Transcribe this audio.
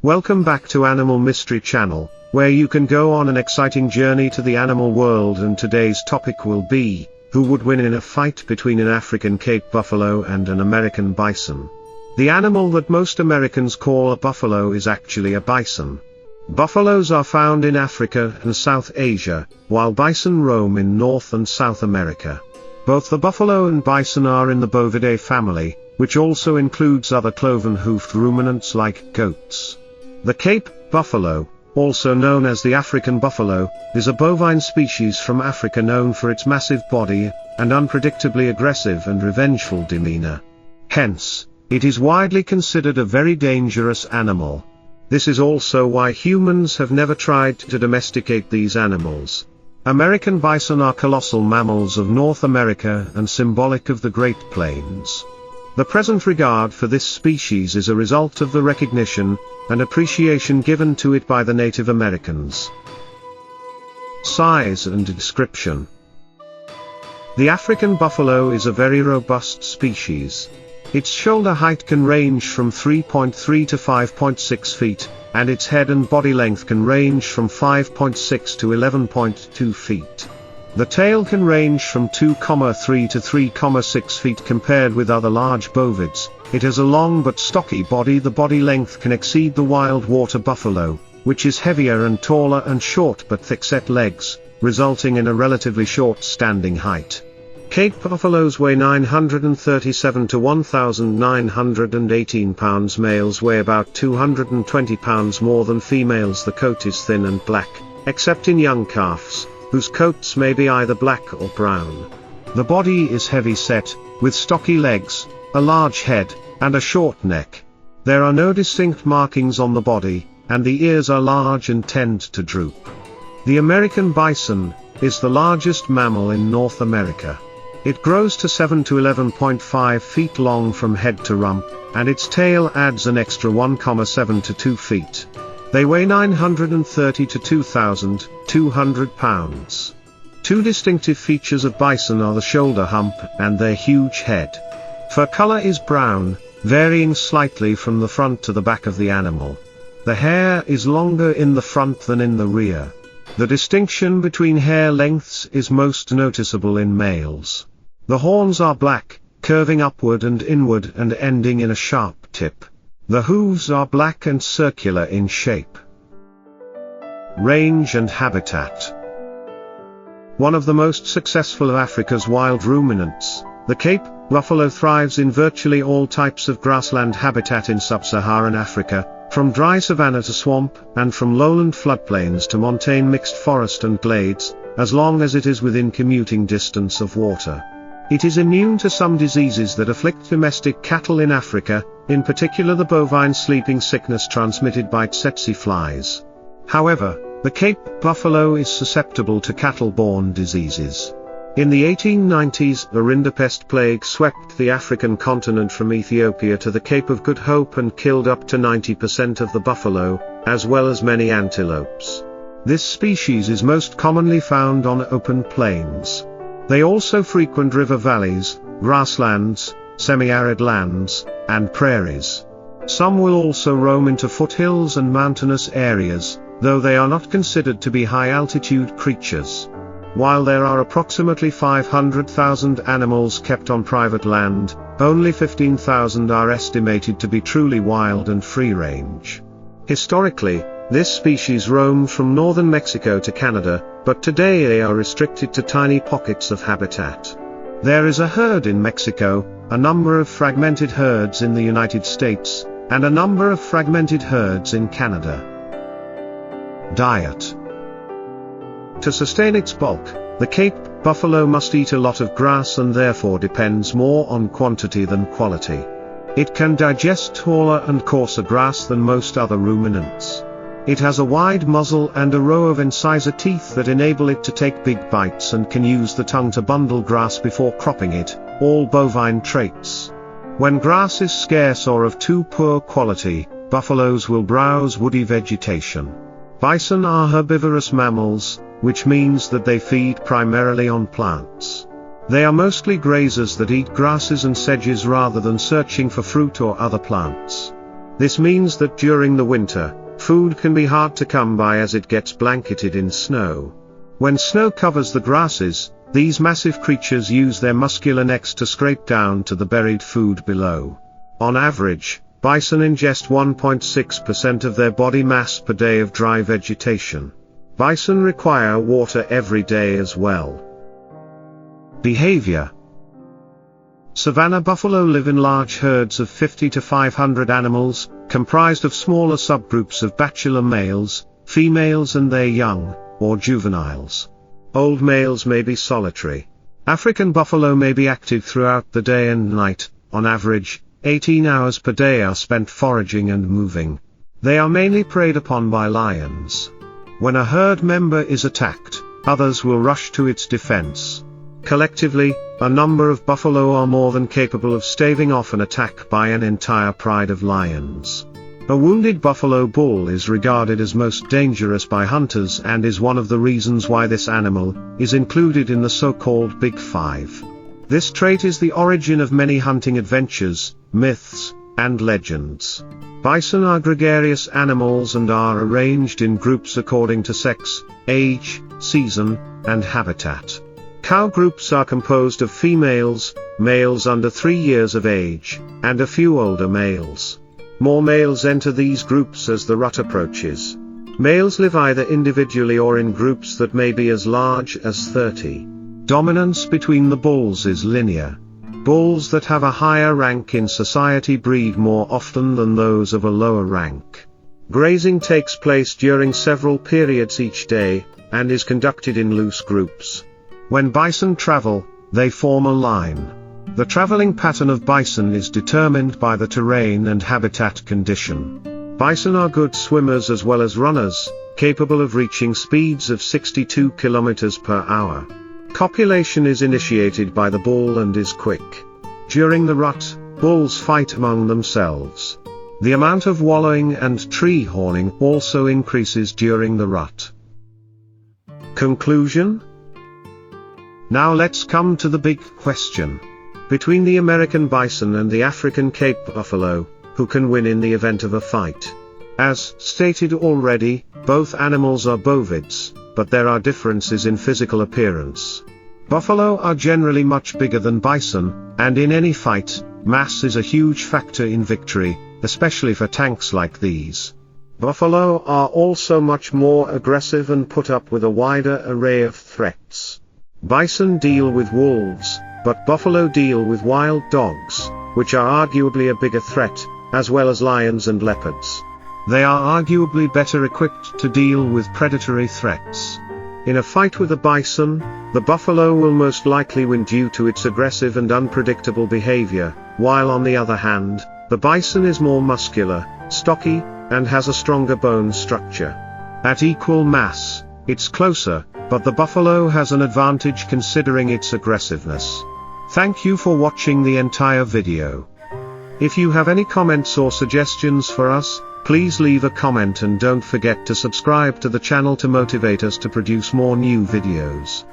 Welcome back to Animal Mystery Channel, where you can go on an exciting journey to the animal world, and today's topic will be, who would win in a fight between an African Cape buffalo and an American bison? The animal that most Americans call a buffalo is actually a bison. Buffaloes are found in Africa and South Asia, while bison roam in North and South America. Both the buffalo and bison are in the Bovidae family, which also includes other cloven-hoofed ruminants like goats. The Cape buffalo, also known as the African buffalo, is a bovine species from Africa known for its massive body, and unpredictably aggressive and revengeful demeanor. Hence, it is widely considered a very dangerous animal. This is also why humans have never tried to domesticate these animals. American bison are colossal mammals of North America and symbolic of the Great Plains. The present regard for this species is a result of the recognition and appreciation given to it by the Native Americans. Size and description. The African buffalo is a very robust species. Its shoulder height can range from 3.3 to 5.6 feet, and its head and body length can range from 5.6 to 11.2 feet. The tail can range from 2,3 to 3,6 feet compared with other large bovids. It has a long but stocky body. The body length can exceed the wild water buffalo, which is heavier and taller, and short but thick-set legs, resulting in a relatively short standing height. Cape buffaloes weigh 937 to 1,918 pounds. Males weigh about 220 pounds more than females. The coat is thin and black, except in young calves, whose coats may be either black or brown. The body is heavy set, with stocky legs, a large head, and a short neck. There are no distinct markings on the body, and the ears are large and tend to droop. The American bison is the largest mammal in North America. It grows to 7 to 11.5 feet long from head to rump, and its tail adds an extra 1,7 to 2 feet. They weigh 930 to 2,200 pounds. Two distinctive features of bison are the shoulder hump and their huge head. Fur color is brown, varying slightly from the front to the back of the animal. The hair is longer in the front than in the rear. The distinction between hair lengths is most noticeable in males. The horns are black, curving upward and inward and ending in a sharp tip. The hooves are black and circular in shape. Range and habitat. One of the most successful of Africa's wild ruminants, the Cape buffalo thrives in virtually all types of grassland habitat in sub-Saharan Africa, from dry savanna to swamp, and from lowland floodplains to montane mixed forest and glades, as long as it is within commuting distance of water. It is immune to some diseases that afflict domestic cattle in Africa, in particular the bovine sleeping sickness transmitted by tsetse flies. However, the Cape buffalo is susceptible to cattle-borne diseases. In the 1890s, the rinderpest plague swept the African continent from Ethiopia to the Cape of Good Hope and killed up to 90% of the buffalo, as well as many antelopes. This species is most commonly found on open plains. They also frequent river valleys, grasslands, semi-arid lands, and prairies. Some will also roam into foothills and mountainous areas, though they are not considered to be high-altitude creatures. While there are approximately 500,000 animals kept on private land, only 15,000 are estimated to be truly wild and free-range. Historically, this species roamed from northern Mexico to Canada, but today they are restricted to tiny pockets of habitat. There is a herd in Mexico, a number of fragmented herds in the United States, and a number of fragmented herds in Canada. Diet. To sustain its bulk, the Cape buffalo must eat a lot of grass and therefore depends more on quantity than quality. It can digest taller and coarser grass than most other ruminants. It has a wide muzzle and a row of incisor teeth that enable it to take big bites and can use the tongue to bundle grass before cropping it, all bovine traits. When grass is scarce or of too poor quality, buffaloes will browse woody vegetation. Bison are herbivorous mammals, which means that they feed primarily on plants. They are mostly grazers that eat grasses and sedges rather than searching for fruit or other plants. This means that during the winter, food can be hard to come by as it gets blanketed in snow. When snow covers the grasses, these massive creatures use their muscular necks to scrape down to the buried food below. On average, bison ingest 1.6% of their body mass per day of dry vegetation. Bison require water every day as well. Behavior. Savanna buffalo live in large herds of 50 to 500 animals, comprised of smaller subgroups of bachelor males, females and their young, or juveniles. Old males may be solitary. African buffalo may be active throughout the day and night. On average, 18 hours per day are spent foraging and moving. They are mainly preyed upon by lions. When a herd member is attacked, others will rush to its defense. Collectively, a number of buffalo are more than capable of staving off an attack by an entire pride of lions. A wounded buffalo bull is regarded as most dangerous by hunters and is one of the reasons why this animal is included in the so-called Big Five. This trait is the origin of many hunting adventures, myths, and legends. Bison are gregarious animals and are arranged in groups according to sex, age, season, and habitat. Cow groups are composed of females, males under 3 years of age, and a few older males. More males enter these groups as the rut approaches. Males live either individually or in groups that may be as large as 30. Dominance between the bulls is linear. Bulls that have a higher rank in society breed more often than those of a lower rank. Grazing takes place during several periods each day, and is conducted in loose groups. When bison travel, they form a line. The traveling pattern of bison is determined by the terrain and habitat condition. Bison are good swimmers as well as runners, capable of reaching speeds of 62 km per hour. Copulation is initiated by the bull and is quick. During the rut, bulls fight among themselves. The amount of wallowing and tree horning also increases during the rut. Conclusion? Now let's come to the big question. Between the American bison and the African Cape buffalo, who can win in the event of a fight? As stated already, both animals are bovids, but there are differences in physical appearance. Buffalo are generally much bigger than bison, and in any fight, mass is a huge factor in victory, especially for tanks like these. Buffalo are also much more aggressive and put up with a wider array of threats. Bison deal with wolves, but buffalo deal with wild dogs, which are arguably a bigger threat, as well as lions and leopards. They are arguably better equipped to deal with predatory threats. In a fight with a bison, the buffalo will most likely win due to its aggressive and unpredictable behavior, while on the other hand, the bison is more muscular, stocky, and has a stronger bone structure. At equal mass, it's closer, but the buffalo has an advantage considering its aggressiveness. Thank you for watching the entire video. If you have any comments or suggestions for us, please leave a comment and don't forget to subscribe to the channel to motivate us to produce more new videos.